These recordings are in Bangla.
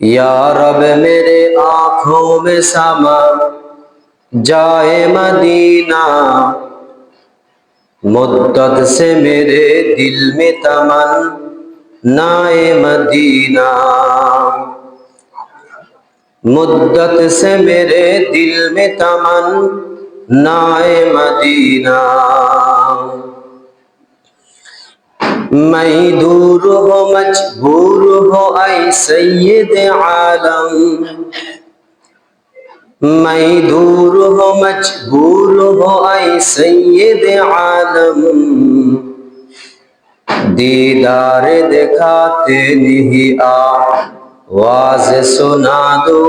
या रब मेरे आँखों में समा जाए मदीना, मुद्दत से मेरे दिल में तमन्नाए मदीना, मुद्दत से मेरे दिल में तमन्नाए मदीना। मैं दूर हो मजबूर हो ऐ सैयद आलम, मैं दूर हो मजबूर हो ऐ सैयद आलम, दीदार दिखाते नहीं आवाज सुना दो,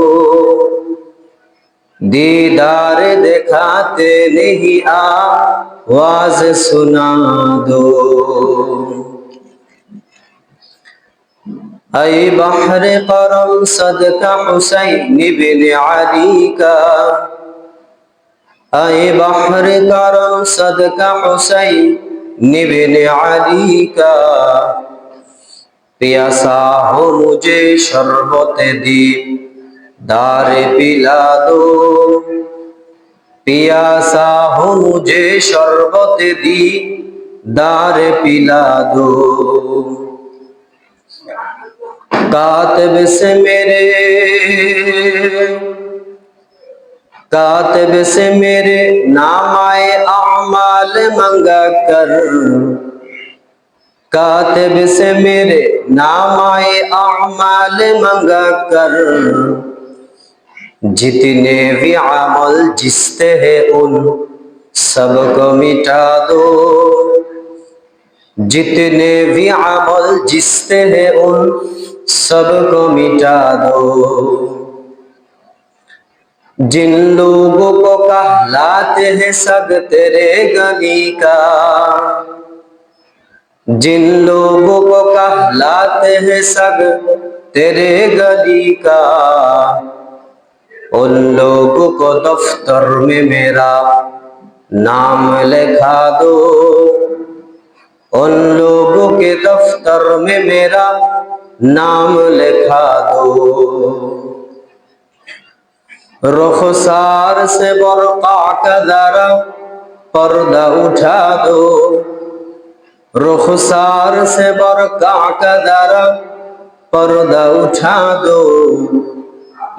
दीदार दिखाते नहीं आवाज सुना दो। ऐ बहर करम सदका हुसैन बिन अली का, ऐ बहर करम सदका हुसैन बिन अली का, प्यासा हो मुझे शरबत दी दार पिला दो, प्यासा हो मुझे शरबत दी दार पिला दो। कातिब से मेरे, कातिब से मेरे नामाए अमाल मंगा कर, कातिब से मेरे नामाए अमाल मंगा कर, जितने भी अमल जिसते हैं उन सबको मिटा दो, जितने भी अमल जिसते हैं उन सबको मिटा दो। जिन लोगों को कहलाते हैं सग तेरे गली का, जिन लोगों को कहलाते हैं सग तेरे गली का, उन लोगों को दफ्तर में मेरा नाम लिखा दो, उन लोगों के दफ्तर में मेरा नाम लिखा दो। रुखसार से बरक़ा का ज़रा पर्दा उठा दो, रुखसार से बरक़ा का ज़रा पर्दा उठा दो।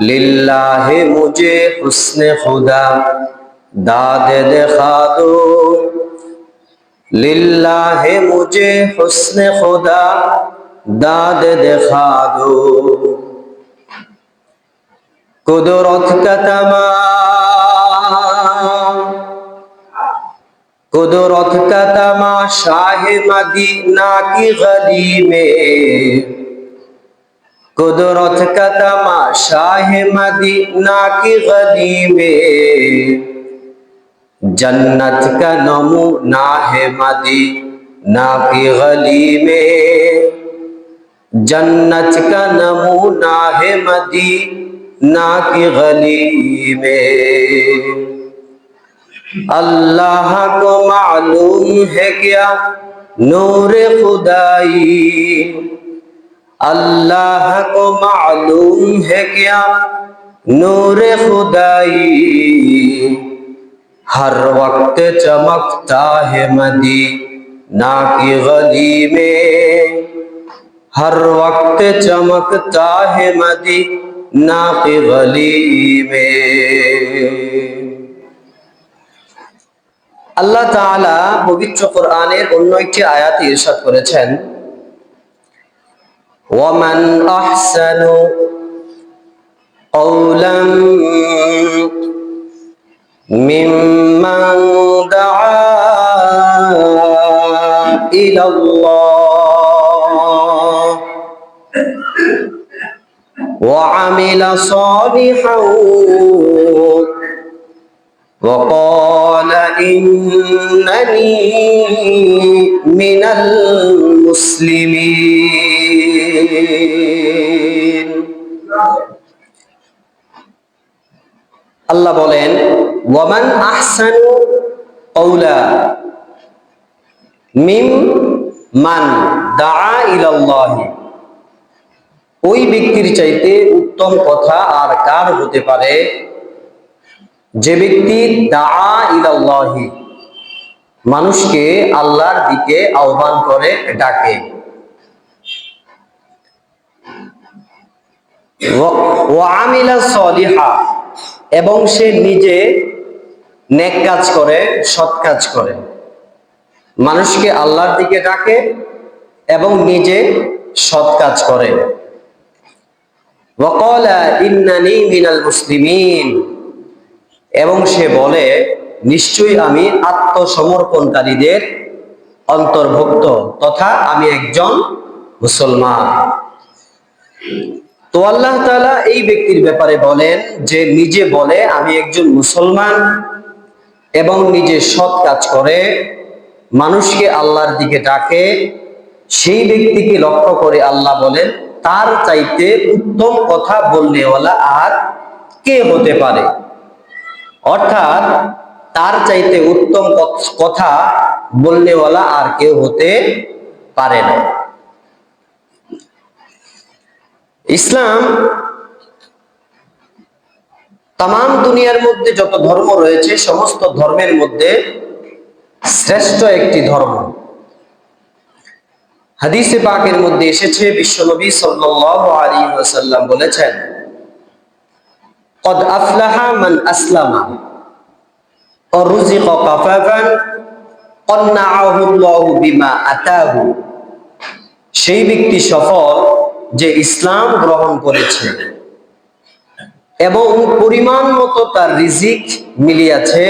लिल्लाहि मुझे हुस्न खुदा दाद दिखा दो, लिल्लाहि मुझे हुस्न खुदा दाद दिखा दो। कुदरत का तमाम, कुदरत का तमाशा है मदीना की गली में, कुदरत का तमाशा है मदीना की गली में, जन्नत का नमूना है मदीना की गली में, जन्नत का नमूना है मदीना की गली में। अल्लाह को मालूम है क्या नूर खुदाई, अल्लाह को मालूम है क्या नूर खुदाई, हर वक्त चमकता है मदीना की गली में, हर वक्त चमकता है मदीना की गली में। আল্লাহ তাআলা পবিত্র কোরআনের অন্য একটি আয়াতে ইরশাদ করেছেন, ওয়ামান আহসানু কওলান মিম্মান দাআ ইলাল্লাহ ওয়া আমিলা সালিহান وقال إنني من المسلمين। আল্লাহ বলেন, ওয়ামান আহসানু কওলা মিম্মান দাআ ইলাল্লাহ, ওই ব্যক্তির চাইতে উত্তম কথা আর কার হতে পারে, যে ব্যক্তি দাআ ইলাল্লাহি, মানুষকে আল্লাহর দিকে আহ্বান করে, ডাকে, ওয়া আমিলা সলিহা, এবং সে নিজে নেক কাজ করে, সৎ কাজ করে। মানুষকে আল্লাহর দিকে ডাকে এবং নিজে সৎ কাজ করে। ওয়া ক্বালা ইন্নানি মিনাল মুসলিমিন, এবং সে বলে নিশ্চয়ই আমি আত্মসমর্পণকারীদের অন্তর্ভুক্ত তথা আমি একজন মুসলমান। তো আল্লাহ তাআলা এই ব্যক্তির ব্যাপারে বলেন যে নিজে বলে আমি একজন মুসলমান এবং নিজে সৎ কাজ করে, মানুষকে আল্লাহর দিকে ডাকে, সেই ব্যক্তিকে লক্ষ্য করে আল্লাহ বলেন তার চাইতে উত্তম কথা বলনেওয়ালা আর কে হতে পারে। অর্থাৎ তার চাইতে উত্তম কথা বলনেওয়ালা আর কেউ হতে পারে না। ইসলাম তাম দুনিয়ার মধ্যে যত ধর্ম রয়েছে সমস্ত ধর্মের মধ্যে শ্রেষ্ঠ একটি ধর্ম। হাদিসে পাকের মধ্যে এসেছে, বিশ্বনবী সাল্লাল্লাহু আলাইহি ওয়াসাল্লাম বলেছেন, ক্বাদ আফলাহা মান আসলামা ওয়া রুযিকা কাফাফান ক্বান্নাআহু আল্লাহু বিমা আতাহু। সেই ব্যক্তি সফল যে ইসলাম গ্রহণ করেছে এবং পরিমাণ মতো তার রিজিক মিলিয়াছে,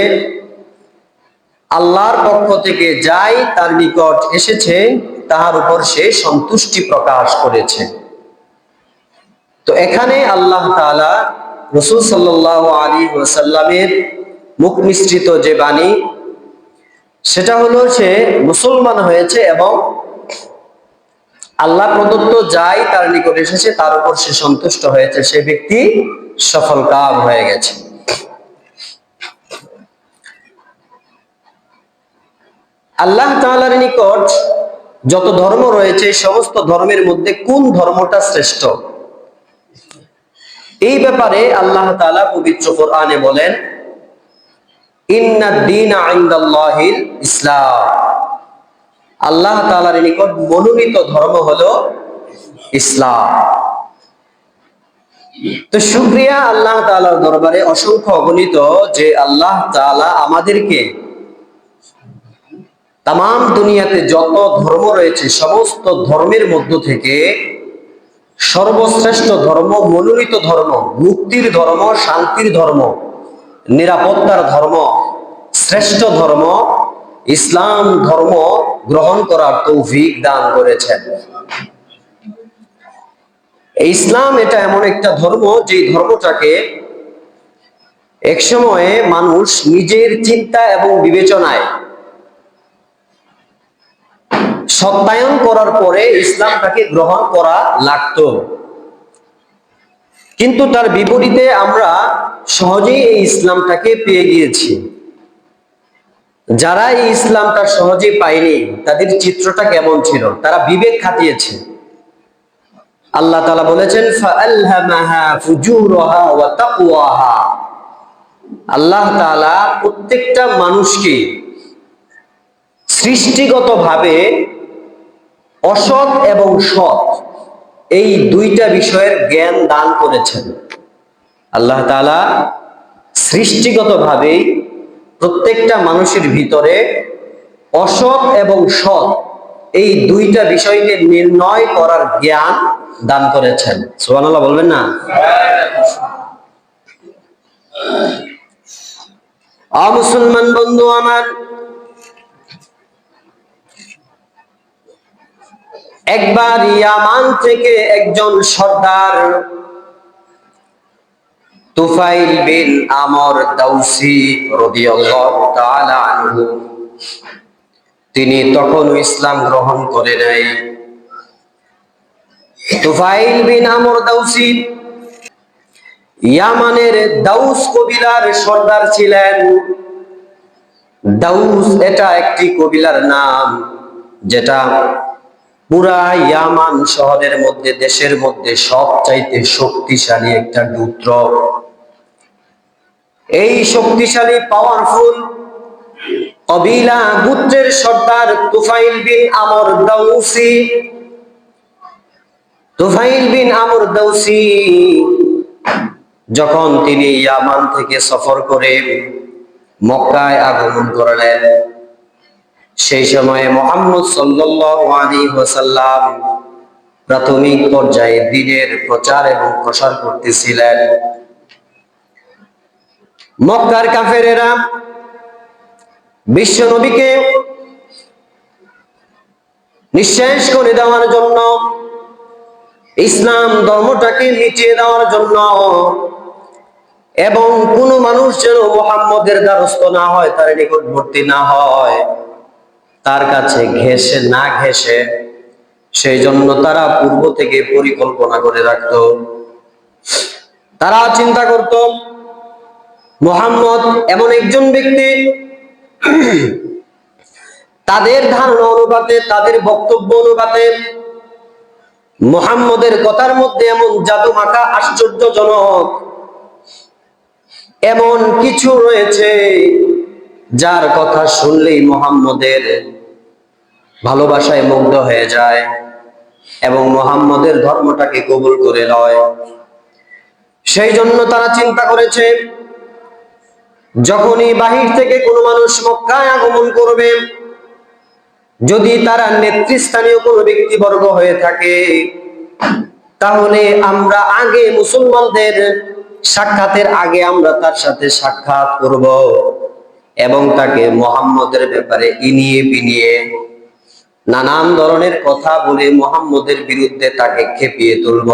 আল্লাহর পক্ষ থেকে যাই তার নিকট এসেছে তাহার উপর সে সন্তুষ্টি প্রকাশ করেছে। তো এখানে আল্লাহ তাআলা রাসূল সাল্লাল্লাহু আলাইহি ওয়াসাল্লামের মুখ নিঃসৃত যে বাণী, সেটা হলো সে মুসলমান হয়েছে এবং আল্লাহ প্রদত্ত যাই তার নিকট এসেছে তার উপর সে সন্তুষ্ট হয়েছে, সে ব্যক্তি সফল কাম হয়ে গেছে। আল্লাহ তাআলার নিকট যত ধর্ম রয়েছে সমস্ত ধর্মের মধ্যে কোন ধর্মটা শ্রেষ্ঠ, এই ব্যাপারে আল্লাহ তাআলা পবিত্র কোরআনে বলেন, ইন্নাদ দীনা ইনদাল্লাহিল ইসলাম। আল্লাহ তাআলার নিকট মনোনীত ধর্ম হলো ইসলাম। তো শুকরিয়া আল্লাহ তাআলার দরবারে অসংখ্য অগণিত যে আল্লাহ তাআলা আমাদেরকে তাম দুনিয়াতে যত ধর্ম রয়েছে সমস্ত ধর্মের মধ্য থেকে সর্বশ্রেষ্ঠ ধর্ম, মনোনীত ধর্ম, মুক্তির ধর্ম, শান্তির ধর্ম, নিরাপত্তার ধর্ম, শ্রেষ্ঠ ধর্ম ইসলাম ধর্ম গ্রহণ করার তৌফিক দান করেছেন। ইসলাম এটা এমন একটা ধর্ম যে ধর্মটাকে এক সময়ে মানুষ নিজের চিন্তা এবং বিবেচনায় সত্যায়ন করার পরে ইসলামটাকে গ্রহণ করা লাগতো, কিন্তু তার বিপরীতে আমরা সহজেই এই ইসলামটাকে পেয়ে গিয়েছি। যারা এই ইসলামটা সহজে পায়নি তাদের চিত্রটা কেমন ছিল, তারা বিবেক খাটিয়েছে। আল্লাহ তাআলা বলেছেন, ফাআলহামাহা ফুজুরাহা ওয়া তাকওয়াহা। আল্লাহ তাআলা প্রত্যেকটা মানুষকে সৃষ্টিগতভাবে অসৎ এবং সৎ এই দুইটা বিষয়ের জ্ঞান দান করেছেন। আল্লাহ তাআলা সৃষ্টিগতভাবে প্রত্যেকটা মানুষের ভিতরে অসৎ এবং সৎ এই দুইটা বিষয়কে নির্ণয় করার জ্ঞান দান করেছেন। সুবহানাল্লাহ বলবেন না? মুসলমান বন্ধু আমার, একবার ইয়ামান থেকে একজন সর্দার তুফাইল বিন আমর দাউসি রাদিয়াল্লাহু তাআলা আনহু, তিনি তখন ইসলাম গ্রহণ করে নাই। তুফাইল বিন আমর দাউসি ইয়ামানের দাউস কবিলার সর্দার ছিলেন। দাউস এটা একটি কবিলার নাম যেটা পুরা ইয়ামান শহরের মধ্যে, দেশের মধ্যে সবচাইতে শক্তিশালী একটা গোত্র। এই শক্তিশালী পাওয়ারফুল কবিলা গোত্রের সর্দার তুফাইল বিন আমর দাউসি। তুফাইল বিন আমর দাউসি যখন তিনি ইয়ামান থেকে সফর করে মক্কায় আগমন করলেন, সেই সময়ে মুহাম্মদ সাল্লাল্লাহু আলাইহি ওয়াসাল্লাম প্রাথমিক পর্যায়ে দ্বীনের প্রচার এবং প্রসার করতেছিলেন। মক্কার কাফেরেরা বিশ্ব নবীকে নিঃশেষ করে দেওয়ার জন্য, ইসলাম ধর্মটাকে মিটিয়ে দেওয়ার জন্য, এবং কোন মানুষ যেন মুহাম্মদের দ্বারস্থ না হয়, তার নিকটবর্তী না হয়, তার কাছে ঘেঁষে না ঘেঁষে, সেই জন্য তারা পূর্ব থেকে পরিকল্পনা করে রাখত। তারা চিন্তা করত মুহাম্মদ এমন একজন ব্যক্তি, তাদের ধারণা অনুপাতে, তাদের বক্তব্য অনুপাতে মুহাম্মদের কথার মধ্যে এমন জাদু মাখা, আশ্চর্যজনক এমন কিছু রয়েছে যার কথা শুনলেই মুহাম্মদের ভালোবাসায় মুগ্ধ হয়ে যায় এবং মুহাম্মদের ধর্মটাকে কবুল করে লয়। সেই জন্য তারা চিন্তা করেছে, যখনই বাহির থেকে কোনো মানুষ মক্কায় আগমন করবে, যদি তারা নেতৃস্থানীয় কোনো ব্যক্তিবর্গ হয়ে থাকে, তাহলে আমরা আগে মুসলমানদের সাক্ষাতের আগে আমরা তার সাথে সাক্ষাৎ করব এবং তাকে মুহাম্মদের ব্যাপারে ইনিয়ে বিনিয়ে নানান ধরনের কথা বলে মুহাম্মদের বিরুদ্ধে তাকে খেপিয়ে তুলব।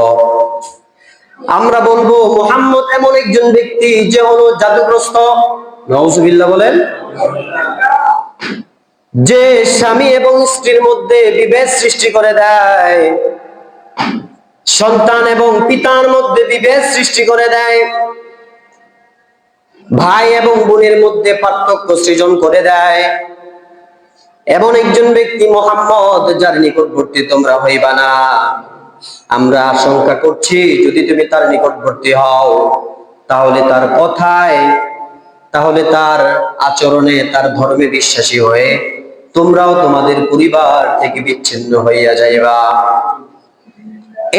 আমরা বলবো মুহাম্মদ এমন একজন ব্যক্তি যে হলো জাদুগ্রস্ত, নাউজুবিল্লাহ বলেন, যে স্বামী এবং স্ত্রীর মধ্যে বিভেদ সৃষ্টি করে দেয়, সন্তান এবং পিতার মধ্যে বিভেদ সৃষ্টি করে দেয়, ভাই এবং বোনের মধ্যে পার্থক্য সৃজন করে দেয়। এমন একজন ব্যক্তি মুহাম্মদ, যার নিকটবর্তী তোমরা হইবা না। আমরা আশঙ্কা করছি যদি তুমি তার নিকটবর্তী হও, তাহলে তার কথায়, তাহলে তার আচরণে, তার ধর্মে বিশ্বাসী হয়ে তোমরাও তোমাদের পরিবার থেকে বিচ্ছিন্ন হইয়া যাইবা।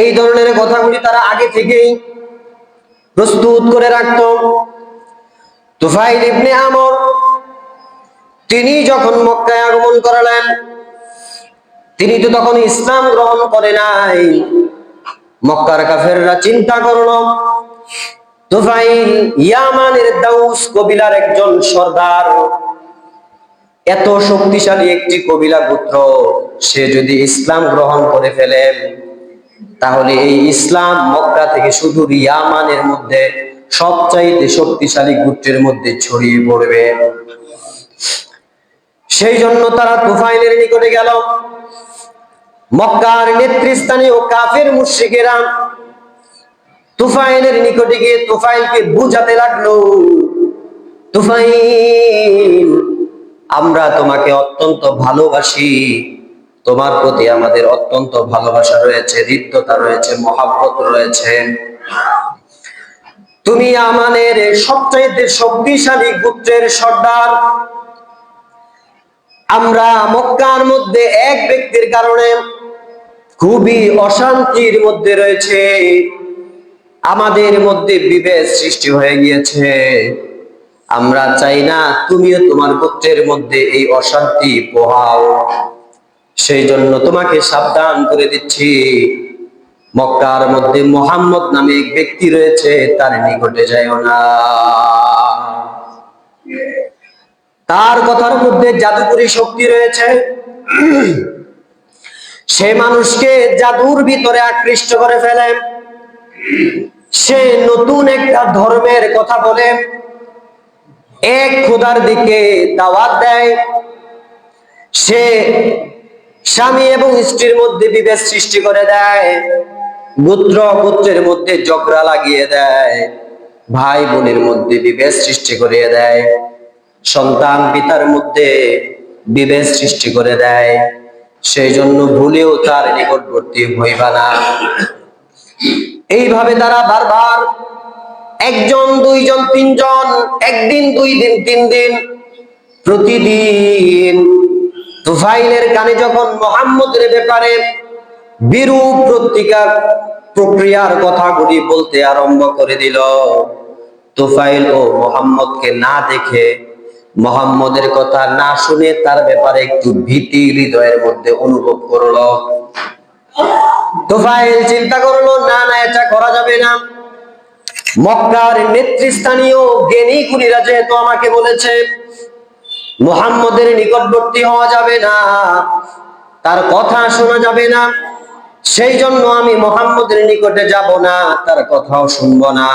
এই ধরনের কথাগুলি তারা আগে থেকেই প্রস্তুত করে রাখত। তুফাইল ইবনে আমর তিনি যখন মক্কায় আগমন করালেন, তিনি তো তখন ইসলাম গ্রহণ করে নাই। মক্কার কাফেররা চিন্তা করলো, তুফাইল ইয়ামানের দাউস কবিলার একজন সর্দার, এত শক্তিশালী একটি কবিলা গোত্র, সে যদি ইসলাম গ্রহণ করে ফেলে, তাহলে এই ইসলাম মক্কা থেকে শুধু ইয়ামানের মধ্যে সবচাইতে শক্তিশালী গোত্রের মধ্যে ছড়িয়ে পড়বে। সেই জন্য তারা তুফাইলের নিকটে গেল। মক্কার নেতৃস্থানীয় কাফের মুশরিকেরা তুফাইলের নিকটে গিয়ে তুফাইলকে বুঝাতে লাগলো, তুফাইল, আমরা তোমাকে অত্যন্ত ভালোবাসি, তোমার প্রতি আমাদের অত্যন্ত ভালোবাসা রয়েছে, হৃদ্যতা রয়েছে, মহাব্বত রয়েছে। তুমি আমাদের সবচাইতে শক্তিশালী গোত্রের সর্দার। আমরা মক্কার মধ্যে এক ব্যক্তির কারণে খুবই অশান্তির মধ্যে রয়েছে, আমাদের মধ্যে বিভেদ সৃষ্টি হয়ে গিয়েছে। আমরা চাই না তুমিও তোমার গোত্রের মধ্যে এই অশান্তি পোহাও। সেই জন্য তোমাকে সাবধান করে দিচ্ছি, মক্কার মধ্যে মুহাম্মদ নামে এক ব্যক্তি রয়েছে, তার নিকটে যাইও না। তার কথার মধ্যে জাদুকরী শক্তি রয়েছে, সে মানুষকে জাদুর ভিতরে আকৃষ্ট করে ফেলে। সে নতুন একটা ধর্মের কথা বলে, এক খোদার দিকে দাওয়াত দেয়। সে স্বামী এবং স্ত্রীর মধ্যে বিভেদ সৃষ্টি করে দেয়, গোত্রের মধ্যে ঝগড়া লাগিয়ে দেয়, ভাই বোনের মধ্যে বিভেদ সৃষ্টি করে দেয়, সন্তান পিতার মধ্যে বিভেদ সৃষ্টি করে দেয়। সেই জন্য ভুলেও তার নিকটবর্তী হইবা না। এইভাবে তারা বারবার একজন, দুইজন, তিনজন, একদিন, 2 দিন, 3 দিন, প্রতিদিন তুফাইলের কানে যখন মুহাম্মদের ব্যাপারে বিরূপ প্রক্রিয়ার কথাগুলি বলতে আরম্ভ করে দিল, তুফাইল ও মুহাম্মদকে না দেখে, মুহাম্মদের কথা না শুনে তার ব্যাপারে একটু ভীতি হৃদয়ের মধ্যে অনুভব করলো। তুফাইল চিন্তা করলো, না না, এটা করা যাবে না। মক্কার নেতৃস্থানীয় জ্ঞানী গুণীরা যেহেতু আমাকে বলেছে মুহাম্মদের নিকটবর্তী হওয়া যাবে না, তার কথা শোনা যাবে না, সেই জন্য আমি মুহাম্মদের নিকটে যাব না, তার কথাও শুনবো না।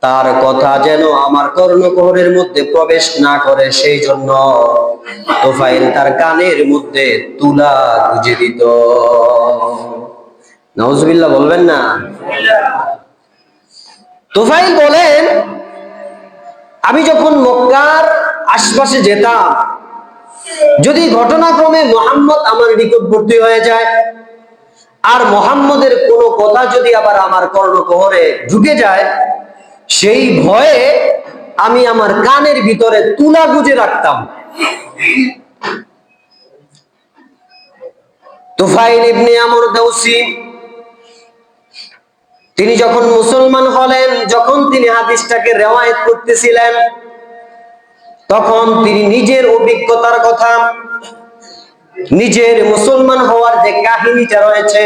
তার কথা যেন আমার কর্ণকুহরের মধ্যে প্রবেশ না করে, সেই জন্য তুফাইল তার কানের মধ্যে তুলা গুজে দিত। নাউজুবিল্লাহ বলবেন না? তুফাইল বলেন, আমি যখন মক্কার আশপাশে যেতাম, যদি ঘটনাক্রমে মুহাম্মদ আমার নিকটবর্তী হয়ে যায় আর মুহাম্মদের কোনো কথা যদি আবার আমার কর্ণকুহরে ঢুকে যায়, সেই ভয়ে আমি আমার কানের ভিতরে তুলা গুজে রাখতাম। তুফাইল ইবনে আমর দাউসি তিনি যখন মুসলমান হলেন, যখন তিনি হাদিসটাকে রিওয়ায়াত করতেছিলেন, তখন তিনি নিজের অভিজ্ঞতার কথা, নিজের মুসলমান হওয়ার যে কাহিনীটা রয়েছে,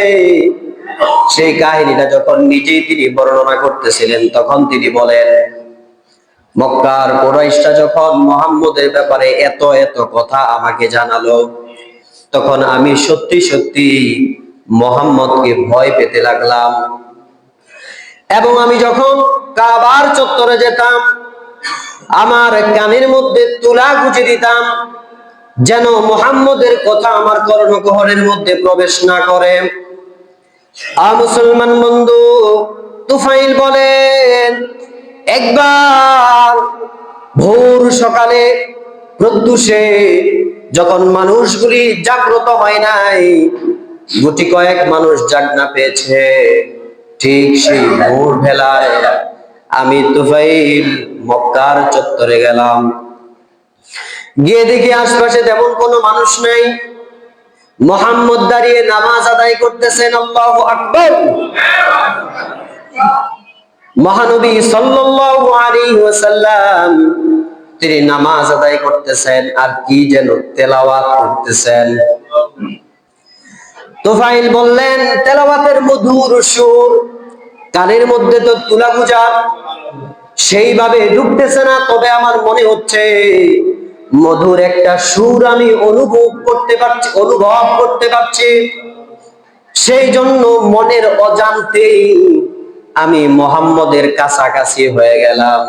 সেই কাহিনীটা যখন নিজেই তিনি বর্ণনা করতেছিলেন, তখন তিনি বলেন, মক্কার কুরাইশরা যখন মুহাম্মদের ব্যাপারে এত এত কথা আমাকে জানালো, তখন আমি সত্যি সত্যি মুহাম্মদকে ভয় পেতে লাগলাম। এবং আমি যখন কাবার চত্বরে যেতাম, আমার কানের মধ্যে তুলা গুজে দিতাম, যেন মুহাম্মদের কথা আমার কর্ণকুহরের মধ্যে প্রবেশ না করে। মুসলমান বন্ধু, তুফাইল বলেন, একবার ভোর সকালে প্রত্যুষে যখন মানুষগুলি জাগ্রত হয় নাই, গুটি কয়েক মানুষ জাগনা পেয়েছে, ঠিক সেই ভোর বেলায় আমি তুফাইল মক্কার চত্বরে গেলাম। গিয়ে দেখি আশপাশে তেমন কোনো মানুষ নাই। মুহাম্মদ দাঁড়িয়ে নামাজ আদায় করতেছেন। আল্লাহু আকবার। মহানবী সাল্লাল্লাহু আলাইহি ওয়াসাল্লাম তিনি নামাজ আদায় করতেছেন আর কি যেন তেলাওয়াত করতেছেন। তুফাইল বললেন, তেলাওয়াতের মধুর সুর কানের মধ্যে তো তুলা গুজা সেইভাবে ঢুকতেছে না, তবে আমার মনে হচ্ছে মধুর একটা সুর আমি অনুভব করতে পারছি। সেই জন্য মনের অজান্তেই আমি মুহাম্মদের কাছাকাছি হয়ে গেলাম।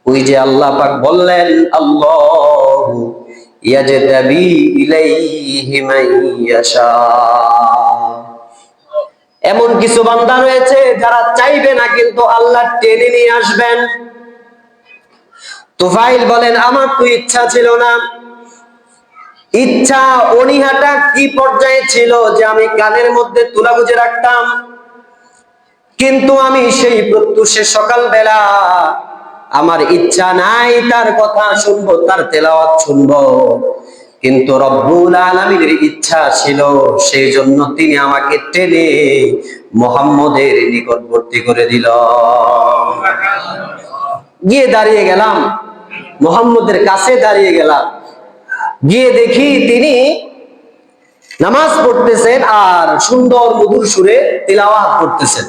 ওই যে আল্লাহ পাক বললেন, আল্লাহু ইয়াজতাবি ইলাইহি মান ইয়াশা, এমন কিছু বান্দা রয়েছে যারা চাইবে না কিন্তু আল্লাহ টেনে নিয়ে আসবেন। তুফাইল বলেন, আমার তো ইচ্ছা ছিল না। ইচ্ছা অনীহাটা কি পর্যায়ে ছিল যে আমি কানের মধ্যে তুলা গুজে রাখতাম, কিন্তু আমি সেই প্রত্যুষে সকালবেলা আমার ইচ্ছা নাই তার কথা শুনবো, তার তেলাওয়াত শুনবো, কিন্তু রব্বুল আলামিনের ইচ্ছা ছিল, সেই জন্য তিনি আমাকে টেনে মুহাম্মদের নিকটবর্তী করে দিল। গিয়ে দাঁড়িয়ে গেলাম, মুহাম্মদের কাছে দাঁড়িয়ে গেলাম, গিয়ে দেখি তিনি নামাজ পড়তেছেন আর সুন্দর মধুর সুরে তিলাওয়াত করতেছেন।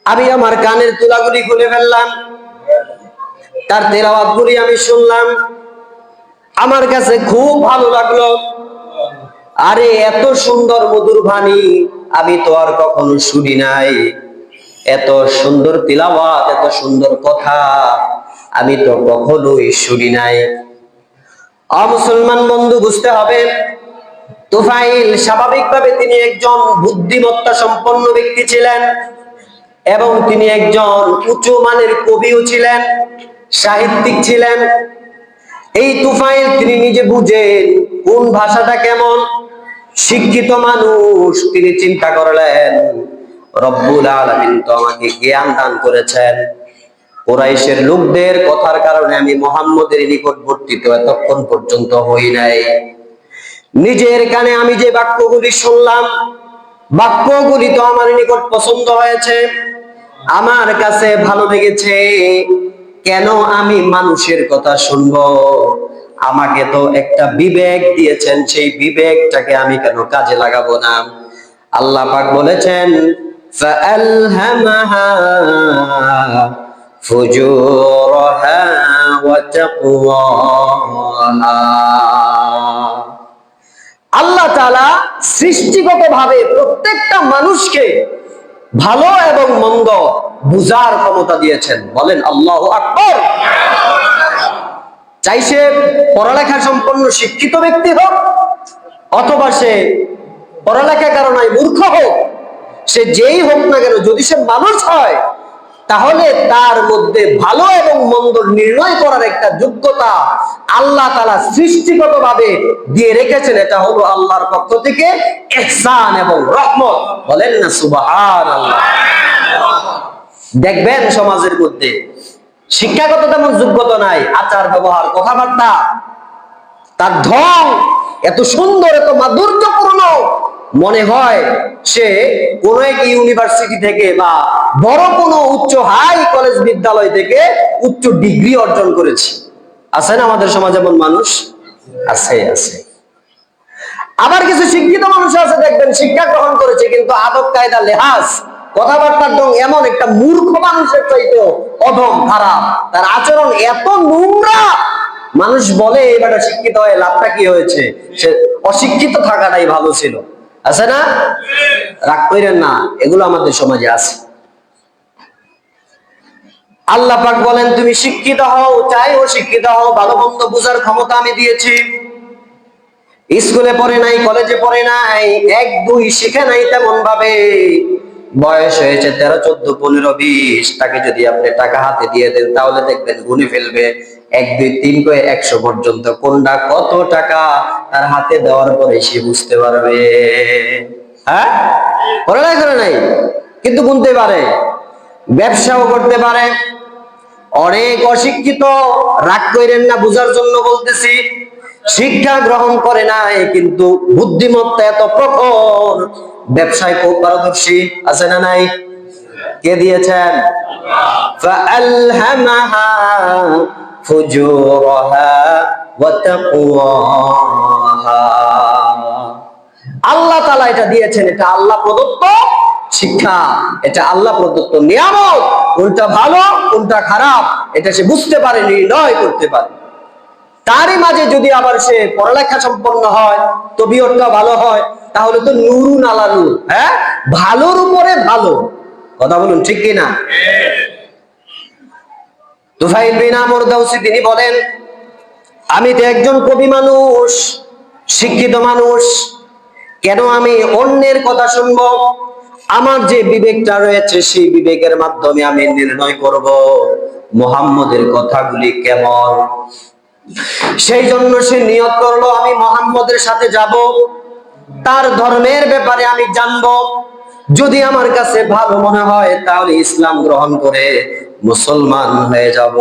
আমি আমার কানের তুলাগুলি খুলে ফেললাম, তার তিলাওয়াত গুলি আমি শুনলাম, আমার কাছে খুব ভালো লাগলো। আরে এত সুন্দর মধুর বাণী আমি তো আর কখনো শুনি নাই, এত সুন্দর তিলাওয়াত, এত সুন্দর কথা আমি তো কখনোই শুনি নাই। মুসলমান বন্ধু, বুঝতে হবে তুফাইল স্বাভাবিকভাবে তিনি একজন বুদ্ধিমত্তা সম্পন্ন ব্যক্তি ছিলেন এবং তিনি একজন উচ্চ মানের কবিও ছিলেন, সাহিত্যিক ছিলেন। এই তুফাইল তিনি নিজে বুঝেন কোন ভাষাটা কেমন। শিক্ষিত মানুষ, তিনি চিন্তা করলেন রব্বুল আলামিন তো আমাকে জ্ঞান দান করেছেন, কুরাইশের লোকদের কথার কারণে আমি মুহাম্মদের নিকটবর্তীতে এতক্ষণ পর্যন্ত হই নাই। নিজের কানে আমি যে বাক্যগুলি শুনলাম, বাক্যগুলি তো আমার নিকট পছন্দ হয়েছে, আমার কাছে ভালো লেগেছে। কেন আমি মানুষের কথা শুনবো? আমাকে তো একটা বিবেক দিয়েছেন, সেই বিবেকটাকে আমি কেন কাজে লাগাবো না? আল্লাহ পাক বলেছেন ফাআলহামাহা ফুজুরাহা ওয়া তাকওয়াহা। আল্লাহ তাআলা সৃষ্টিগতভাবে প্রত্যেকটা মানুষকে ভালো এবং মন্দ বুঝার ক্ষমতা দিয়েছেন। বলেন আল্লাহু আকবার। চাই সে পড়ালেখা সম্পন্ন শিক্ষিত ব্যক্তি হোক, অথবা সে পড়ালেখা কারণে মূর্খ হোক, সে যেই হোক না কেন, যদি সে মানুষ হয় তাহলে তার মধ্যে ভালো এবং মন্দ নির্ণয় করার একটা যোগ্যতা আল্লাহ তাআলা সৃষ্টিগতভাবে দিয়ে রেখেছেন। এটা হলো আল্লাহর পক্ষ থেকে ইহসান এবং রহমত। বলেন না সুবহানাল্লাহ। দেখবেন সমাজের মধ্যে শিক্ষাগত তেমন যোগ্যতা নাই, আচার ব্যবহার কথাবার্তা তার ঢং এত সুন্দর, এত মাধুর্যপূর্ণ, মনে হয় সে কোন এক ইউনিভার্সিটি থেকে বা বড় কোনো উচ্চ হাই কলেজ বিদ্যালয় থেকে উচ্চ ডিগ্রি অর্জন করেছে। আছে না আমাদের সমাজে এমন মানুষ? আছে আছে। আবার কিছু শিক্ষিত মানুষ আছে, দেখবেন শিক্ষা গ্রহণ করেছে কিন্তু আদব কায়দা লেহাজ কথাবার্তার ঢং এমন একটা মূর্খ মানুষের চাইতেও অধম, খারাপ। তার আচরণ এত নোংরা, মানুষ বলে এবারে শিক্ষিত হয়ে লাভটা কি হয়েছে? সে অশিক্ষিত থাকাটাই ভালো ছিল। আছে না? রাগ কইরেন না, এগুলো আমাদের সমাজে আছে। আল্লাহ পাক বলেন তুমি শিক্ষিত হও, চাই ও শিক্ষিত হও, ভালো মন্দ বুঝার ক্ষমতা আমি দিয়েছি। স্কুলে পড়ে নাই, কলেজে পড়ে নাই, 1 2 শিখে নাই তেমন ভাবে, বয়স হয়েছে 13 14 15 20, তাকে যদি আপনি টাকা হাতে দিয়ে দেন তাহলে দেখবেন গুনে ফেলবে 1 2 3 করে 100 পর্যন্ত কোনটা কত টাকা তার হাতে দেওয়ার পরে সে বুঝতে পারবে। হ্যাঁ, পড়ালেখা করে নাই কিন্তু গুনতে পারে, ব্যবসাও করতে পারে। অনেক অশিক্ষিত, রাগ কইরেন না, বুঝার জন্য বলতেছি, শিক্ষা গ্রহণ করে নাই কিন্তু বুদ্ধিমত্তা এত প্রখর, ব্যবসায় খুব পারদর্শী। আছে না নাই? কে দিয়েছেন? ফাআলহামাহা ফুজুরাহা ওয়া তাকওয়াহা। আল্লাহ তাআলা এটা দিয়েছেন, এটা আল্লাহ প্রদত্ত শিক্ষা, এটা আল্লাহ প্রদত্ত নিয়ামত। কোনটা ভালো কোনটা খারাপ এটা সে বুঝতে পারে, নির্ণয় করতে পারে। তারই মাঝে যদি আবার সে পড়ালেখা সম্পন্ন হয়, তবিয়তটা ভালো হয়, তাহলে তো নূরুন আলা নূর। হ্যাঁ, ভালোর উপরে ভালো। কথা বলুন ঠিক কিনা? তুফাইল বিন আমর দাউসী তিনি বলেন আমি তো একজন কবি মানুষ, শিক্ষিত মানুষ, কেন আমি অন্যের কথা শুনবো? আমার যে বিবেকটা রয়েছে সেই বিবেকের মাধ্যমে আমি নির্ণয় করব মুহাম্মদের কথাগুলি কেমন। সেই জন্য সে নিয়ত করলো আমি মুহাম্মদের সাথে যাব, তার ধর্মের ব্যাপারে আমি জানবো, যদি আমার কাছে ভালো মনে হয় তাহলে ইসলাম গ্রহণ করে মুসলমান হয়ে যাব।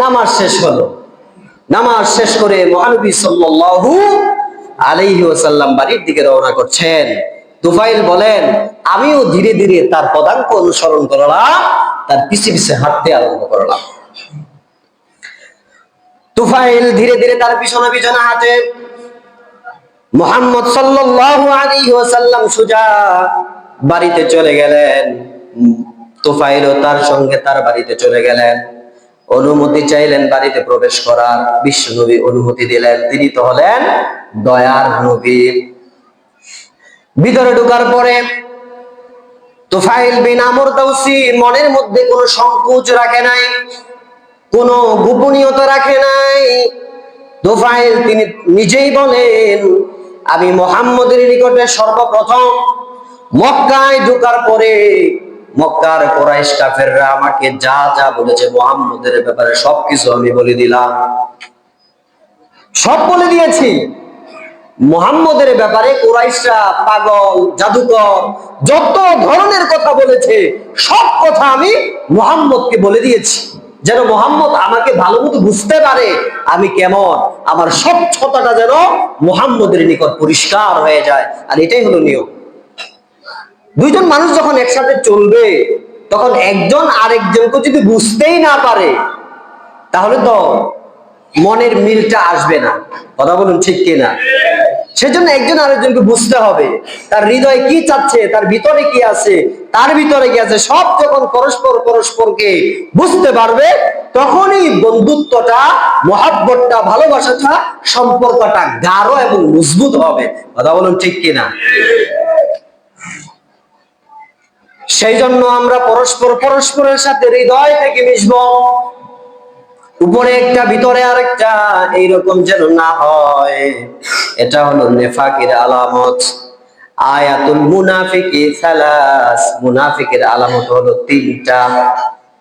নামাজ শেষ হলো, নামাজ শেষ করে মহানবী সাল্লাল্লাহু আলাইহি ওয়াসাল্লাম বাড়ির দিকে রওনা করছেন। তুফাইল বলেন আমিও ধীরে ধীরে তার পদাঙ্ক অনুসরণ করলাম, তার পিছে পিছে হাঁটতে আরম্ভ করলাম। তুফাইল ধীরে ধীরে তার পিছনে পিছনে হাঁটে। মুহাম্মদ সাল্লাল্লাহু আলাইহি ওয়াসাল্লাম সোজা বাড়িতে চলে গেলেন, তুফাইলও তার সঙ্গে তার বাড়িতে চলে গেলেন। অনুমতি চাইলেন বাড়িতে প্রবেশ করার, বিশ্বনবী অনুমতি দিলেন। তিনি তো হলেন দয়ার নবী। ভিতরে ঢোকার পরে তুফাইল বিন আমর দাউসী মনের মধ্যে কোনো সংকোচ রাখে নাই, কোনো গোপনীয়তা রাখে নাই। তুফাইল তিনি নিজেই বলেন আমি মুহাম্মদের নিকটে সর্বপ্রথম মক্কায় ঢোকার পরে মক্কার কুরাইশ কাফেররা আমাকে যা যা বলেছে মুহাম্মদের ব্যাপারে সবকিছু আমি বলে দিলাম, সব বলে দিয়েছি। মুহাম্মদের ব্যাপারে কুরাইশরা পাগল, জাদুকর, যত ধরনের কথা বলেছে সব কথা আমি মুহাম্মদকে বলে দিয়েছি, যেন মুহাম্মদ আমাকে ভালো মতো বুঝতে পারে আমি কেমন, আমার স্বচ্ছতাটা যেন মুহাম্মদের নিকট পরিষ্কার হয়ে যায়। আর এটাই হলো নিয়ম। দুইজন মানুষ যখন একসাথে চলবে তখন একজন আরেকজনকে যদি বুঝতেই না পারে তাহলে তো মনের মিলটা আসবে না। কথা বলুন ঠিক কিনা? সেজন্য একজন আরেকজনকে বুঝতে হবে, তার হৃদয়ে কি চাচ্ছে, তার ভিতরে কি আছে, তার ভিতরে কি আছে, সব যখন পরস্পরকে বুঝতে পারবে তখনই বন্ধুত্বটা, মহাব্বতটা, ভালোবাসাটা, সম্পর্কটা গাঢ় এবং মজবুত হবে। কথা বলুন ঠিক কিনা? সেই জন্য আমরা পরস্পরের সাথে হৃদয় থেকে মিশবো। উপরে একটা ভিতরে আরেকটা, এইরকম যেন না হয়। এটা হলো নেফাকের আলামত। আয়াতুল মুনাফিকি সালাস, মুনাফিকের আলামত হলো তিনটা।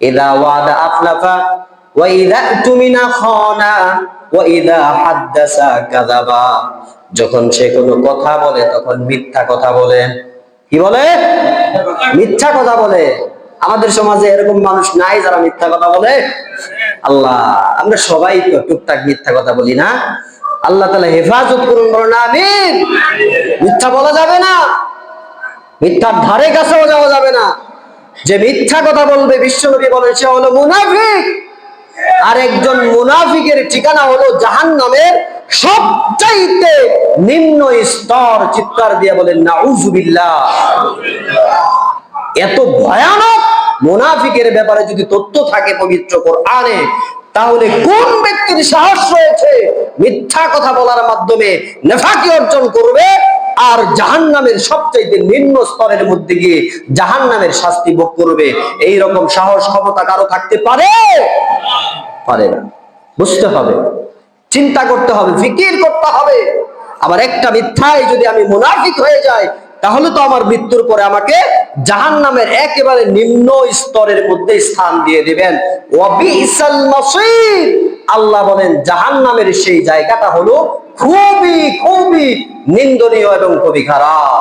ইযা ওয়াদা আখলাফা, ওয়া ইযা তুমিনা খানা, ওয়া ইযা হাদ্দাসা কাযাবা। যখন সে কোনো কথা বলে তখন মিথ্যা কথা বলে। কি বলে? মিথ্যা কথা বলে। আমাদের সমাজে এরকম মানুষ নাই যারা মিথ্যা কথা বলে? আল্লাহ, আমরা সবাই তো টুকটাক মিথ্যা কথা বলি না? আল্লাহ তাআলা হেফাজত করুন, বলেন আমিন। মিথ্যা বলা যাবে না, মিথ্যার ধারে কাছেও যাওয়া যাবে না। যে মিথ্যা কথা বলবে বিশ্বনবী বলেন সে হলো মুনাফিক। আর একজন মুনাফিকের ঠিকানা হলো জাহান্নামের সবচাইতে নিম্ন স্তর। চিৎকার দিয়ে বলেন নাউযুবিল্লাহ। এত ভয়ানক মুনাফিকের ব্যাপারে যদি তথ্য থাকে পবিত্র কোরআনে, তাহলে কোন ব্যক্তির সাহস রয়েছে মিথ্যা কথা বলার মাধ্যমে নেফাকি অর্জন করবে আর জাহান্নামের সবচাইতে নিম্ন স্তরের মধ্যে গিয়ে জাহান্নামের শাস্তি ভোগ করবে? এই রকম সাহস ক্ষমতা কারো থাকতে পারে? পারে না। বুঝতে হবে, চিন্তা করতে হবে, ফিকির করতে হবে। আবার একটা মিথ্যায় যদি আমি মুনাফিক হয়ে যাই তাহলে তো আমার মৃত্যুর পরে আমাকে জাহান্নামের একেবারে নিম্ন স্তরের মধ্যে স্থান দিয়ে দিবেন। ওয়া বিসাল মাসীর, আল্লাহ বলেন জাহান্নামের সেই জায়গাটা হলো খুবই খুবই নিন্দনীয় এবং খুবই খারাপ।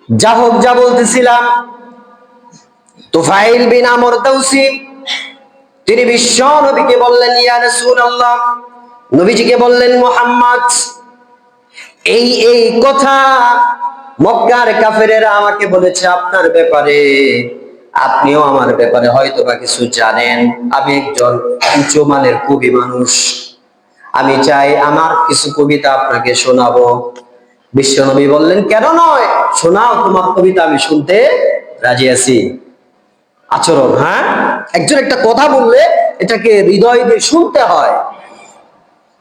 যা হোক, যা বলতেছিলাম, তুফাইল বিন আমর দাউসী তিনি বিশ্ব নবীকে বললেন, ইয়া রাসূলুল্লাহ, নবীজিকে বললেন, মুহাম্মদ এই কথা মক্কার কাফেরেরা আমাকে বলেছে আপনার ব্যাপারে, আপনিও আমার ব্যাপারে হয়তো বা কিছু জানেন। আমি একজন উচ্চ মানের কবি মানুষ, আমি চাই আমার কিছু কবিতা আপনাকে শোনাবো। বিশ্বনবী বললেন, কেন নয়, শোনাও, তোমার কবিতা আমি শুনতে রাজি আছি। আচরণ, হ্যাঁ, একজন একটা কথা বললে এটাকে হৃদয় দিয়ে শুনতে হয়।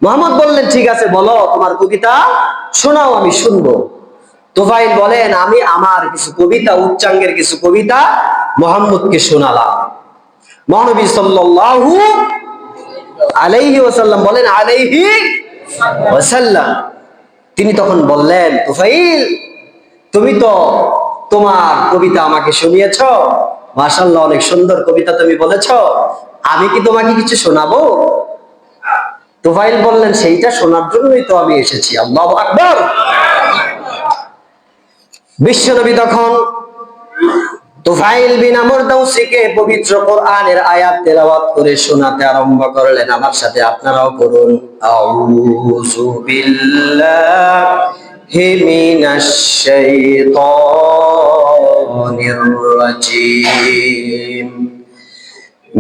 মুহাম্মদ বললেন, ঠিক আছে, বলো, তোমার কবিতা শোনাও, আমি শুনবো। তুফাইল বলেন, আমি আমার কিছু কবিতা, উচ্চাঙ্গের কিছু কবিতা মুহাম্মদকে শোনালাম। মহানবী সাল্লাল্লাহু আলাইহি ওয়াসাল্লাম বলেন, আলাইহি ওয়াসাল্লাম, তিনি তখন বললেন, তুফাইল, তুমি তো তোমার কবিতা আমাকে শুনিয়েছো, মাশাআল্লাহ, অনেক সুন্দর কবিতা তুমি বলেছো, আমি কি তোমাকে কিছু শোনাবো? তুফাইল বললেন, সেইটা শোনার জন্যই তো আমি এসেছি। আল্লাহু আকবার। বিশ্বনবী তখন তুফাইল বিন আমর দাউসীকে পবিত্র কোরআনের আয়াত তেলাওয়াত করে শোনাতে আরম্ভ করলেন। আমার সাথে আপনারাও পড়ুন, আউযু বিল্লাহি মিনাশ শাইতানির রাজীম,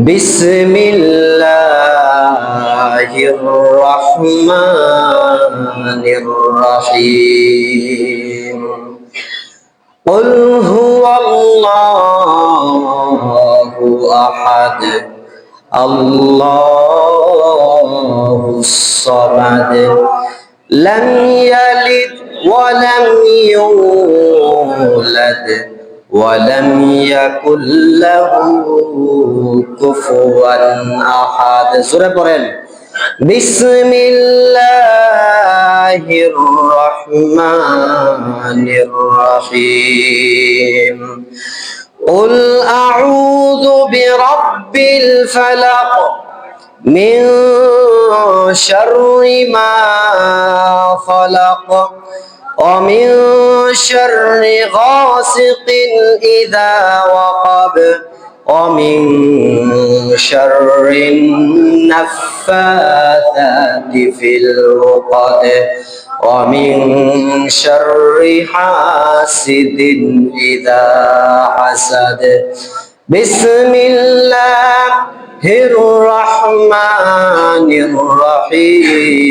বিসমিল্লাহির রহমানির রহিম। قل هو الله أحد الله الصمد لم يلد ولم يولد ولم يكن له كفوا أحد। সূরা পড়েন, বিসমিল্লাহির রহমানির রহিম قل أعوذ برب الفلق من شر ما خلق ومن شر غاسق إذا وقب ومن شر النفاثات في العقد ومن شر حاسد إذا حسد بسم الله الرحمن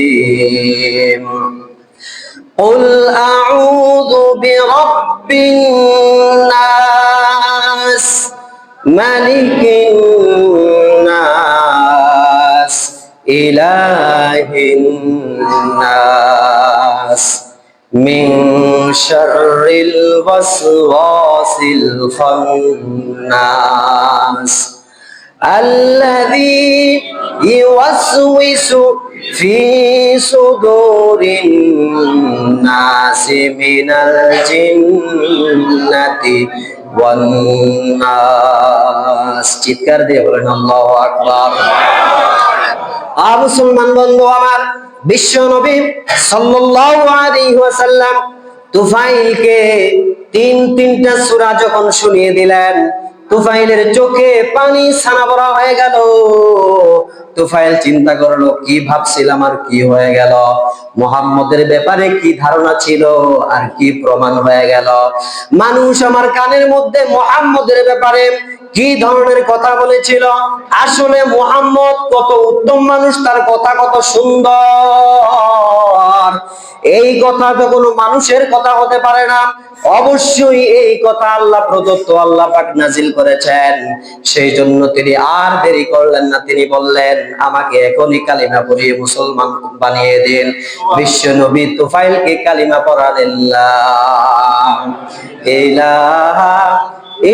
الرحيم قل أعوذ برب الناس ملك الناس إله الناس من شر الوسواس الخناس الذي يوسوس في صدور الناس من الجنة والناس চিৎকার দিয়ে বলেন আল্লাহু আকবার। মুসলমান বন্ধু আমার, বিশ্ব নবী সাল্লাল্লাহু আলাইহি ওয়াসাল্লাম তুফাইলকে তিনটা সূরা যখন শুনিয়ে দিলেন, তুফাইলের চোখে পানি ছানা ভরা হয়ে গেল। তুফাইল চিন্তা করলো, কি ভাবছিলাম আর কি হয়ে গেল, মুহাম্মদের ব্যাপারে কি ধারণা ছিল আর কি প্রমাণ হয়ে গেল। মানুষ আমার কানের মধ্যে মুহাম্মদের ব্যাপারে কি ধরনের কথা বলেছিল, আসলে মুহাম্মদ কত উত্তম মানুষ, তার কথা কত সুন্দর, এই কথা তো কোনো মানুষের কথা হতে পারে না। অবশ্যই এই কথা আল্লাহ প্রদত্ত, আল্লাহ পাক নাজিল করেছেন। সেই জন্য তিনি আর দেরি করলেন না, তিনি বললেন আমাকে এখনই কালিমা পড়িয়ে মুসলমান বানিয়ে দিন। বিশ্ব নবী তুফাইলকে কালিমা পড়ালেন, লা ইলাহা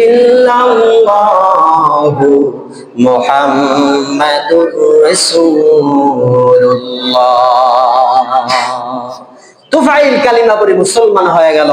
ইল্লাল্লাহু মুহাম্মাদুর রাসূলুল্লাহ। তুফাইল কালিমা পড়ে মুসলমান হয়ে গেল।